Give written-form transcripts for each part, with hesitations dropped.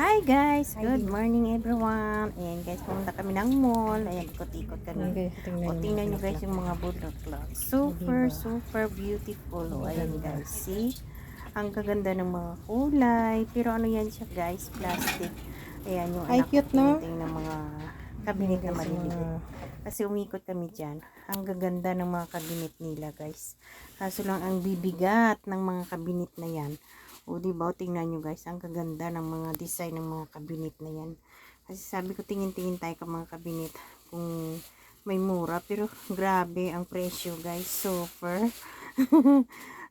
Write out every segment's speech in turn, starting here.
Hi guys! Good morning everyone! Ayan guys, pumunta kami ng mall. Ayan, ikot-ikot kami. Okay, O, tingnan nyo guys yung mga bulaklak. Super beautiful. O, ayan guys, see? Ang gaganda ng mga kulay. Pero ano yan siya guys? Plastic. Ayan yung Ay, anak ko cute, no? tiniting ng mga cabinet na maliliit. Kasi umikot kami dyan. Ang gaganda ng mga cabinet nila guys. Kaso lang ang bibigat ng mga cabinet na yan. O diba, tingnan nyo guys, ang kaganda ng mga design ng mga cabinet na yan. Kasi sabi ko, tingin-tingin tayo ka mga cabinet kung may mura. Pero grabe ang presyo guys, super.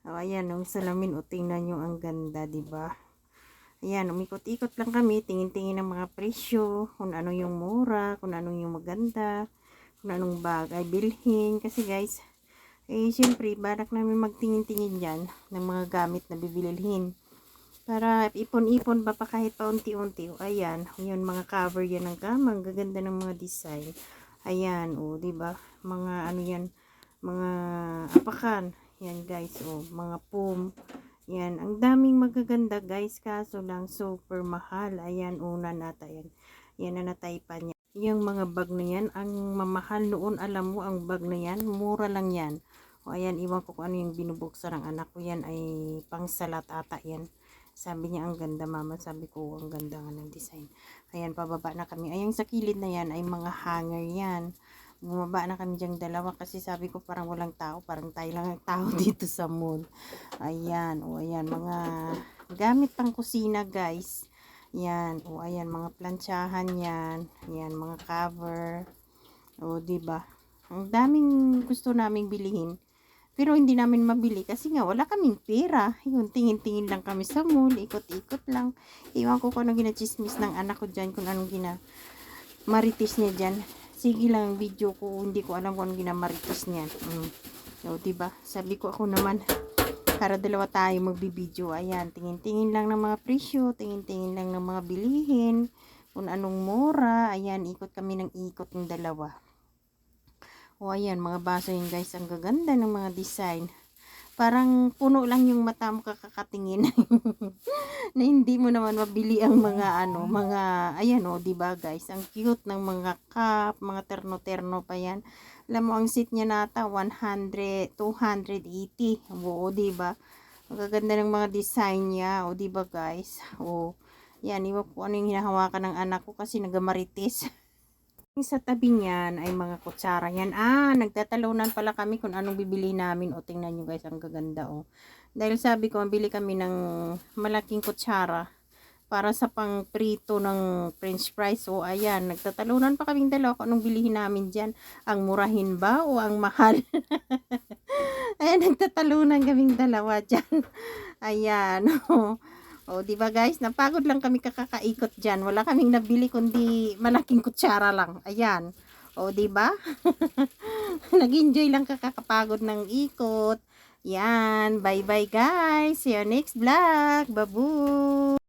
O, ayan, yung salamin, o tingnan nyo, ang ganda, diba? Ayan, umikot-ikot lang kami, tingin-tingin ng mga presyo, kung ano yung mura, kung ano yung maganda, kung anong bagay bilhin. Kasi guys, syempre, balak namin magtingin-tingin dyan ng mga gamit na bibilhin. Para ipon-ipon pa kahit paunti-unti. Ayan, yun, mga cover yan ng kama. Ang gaganda ng mga design. Ayan, diba? Mga ano yan, mga apakan. Yan guys, mga pum. Yan, ang daming magaganda guys. Kaso lang, super mahal. Ayan, una nata yan. Yan na nataypan niya. Yung mga bag na yan, ang mamahal noon, alam mo, ang bag na yan, mura lang yan. Ayan, iwan ko kung ano yung binubuksan ng anak ko. Yan ay pang salat ata yan. Sabi niya, ang ganda mama. Sabi ko, ang ganda nga ng design. Ayan, pababa na kami. Ayan, sa kilid na yan ay mga hanger yan. Bumaba na kami dyang dalawa kasi sabi ko parang walang tao. Parang tayo lang ang tao dito sa mall. Ayan, ayan, mga gamit pang kusina guys. Yan, ayan, mga plantsahan yan. Ayan, mga cover. Diba? Ang daming gusto naming bilihin. Pero hindi namin mabili kasi nga wala kaming pera. Yun, tingin-tingin lang kami sa mall, ikot-ikot lang. Iwan ko kung anong ginachismis ng anak ko dyan, kung anong maritis niya dyan. Sige lang, video ko, hindi ko alam kung anong ginamaritis niya. Diba? Sabi ko, ako naman, para dalawa tayo magbibideo. Ayan, tingin-tingin lang ng mga presyo, tingin-tingin lang ng mga bilihin, kung anong mura. Ayan, ikot kami ng ikot ng dalawa. Ayan, mga baso yun guys. Ang gaganda ng mga design. Parang puno lang yung mata mo kakakatingin. Na hindi mo naman mabili ang mga ayan diba guys? Ang cute ng mga cup, mga terno-terno pa yan. Alam mo, ang seat niya nata 100, 280. Diba? Ang gaganda ng mga design niya. Diba guys? Yan, iwan ko ano yung hinahawakan ng anak ko kasi nagamaritis. Sa tabi niyan ay mga kutsara yan. Nagtatalunan pala kami kung anong bibili namin. Tingnan nyo guys, ang gaganda Dahil sabi ko, bili kami ng malaking kutsara para sa pang prito ng french fries. Ayan, nagtatalunan pa kaming dalawa kung anong bilihin namin dyan. Ang murahin ba o ang mahal? Ayan, nagtatalunan kaming dalawa dyan. Ayan, diba guys, napagod lang kami kakakaikot dyan. Wala kaming nabili kundi malaking kutsara lang. Ayan. Diba? Nag-enjoy lang kakakapagod ng ikot. Yan. Bye-bye guys. See you next vlog. Babu!